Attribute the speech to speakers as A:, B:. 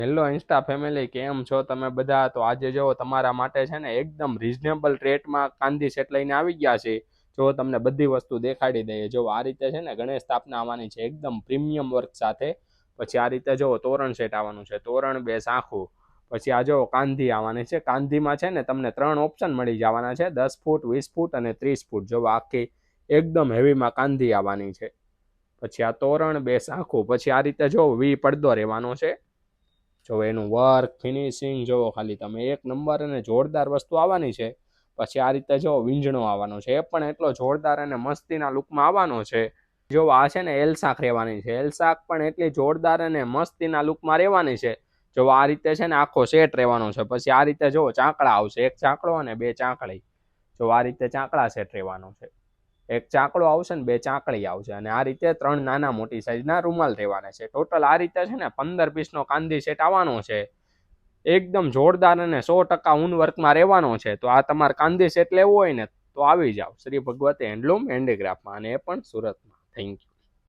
A: Hello Insta family, કેમ છો તમે બધા? તો આજે જો તમારા માટે છે ને એકદમ રીઝનેબલ રેટમાં કાંદી સેટ લઈને આવી ગયા છે. જો તમને બધી વસ્તુ દેખાડી દઈએ. જો આ રીતે છે ને ગણેશ સ્થાપના આવવાની છે એકદમ પ્રીમિયમ વર્ક સાથે. પછી આ રીતે જો તોરણ સેટ આવવાનું છે, તોરણ બે શાખું. પછી આ જો કાંધી આવવાની છે. કાંધીમાં છે ને તમને 3 ઓપ્શન મળી જવાના છે, 10 ફૂટ, 20 ફૂટ અને 30 ફૂટ. જો આખી એકદમ હેવીમાં કાંધી આવવાની છે. પછી આ તોરણ બે શાખું. પછી આ રીતે જો વી પડદો રહેવાનો છે. જો એનું વર્ક ફિનિશિંગ જોવો ખાલી તમે, એક નંબર અને જોરદાર વસ્તુ આવવાની છે. પછી આ રીતે જો વીંજણો આવવાનો છે, એ પણ એટલો જોરદાર અને મસ્તીના લુકમાં આવવાનો છે. જો આ છે ને એલ શાખ રહેવાની છે, એલ શાખ પણ એટલી જોરદાર અને મસ્તીના લુકમાં રહેવાની છે. જો આ રીતે છે ને આખો સેટ રહેવાનો છે. પછી આ રીતે જો ચાંકડા આવશે, એક ચાંકડો અને બે ચાંકડી. જો આ રીતે ચાંકડા સેટ રહેવાનો છે. એક ચાંકડો આવશે ને બે ચાંકડી આવશે, અને આ રીતે 3 નાના મોટી સાઈઝના રૂમાલ રહેવાના છે. ટોટલ આ રીતે છે ને 15 પીસનો કાંદી સેટ આવવાનો છે. એકદમ જોરદાર અને 100% ઊન વર્કમાં રહેવાનો છે. તો આ તમારે કાંદી સેટ લેવો હોય ને તો આવી જાઓ શ્રી ભગવતી હેન્ડલૂમ હેન્ડીક્રાફ્ટમાં, અને એ પણ સુરતમાં. Thank you.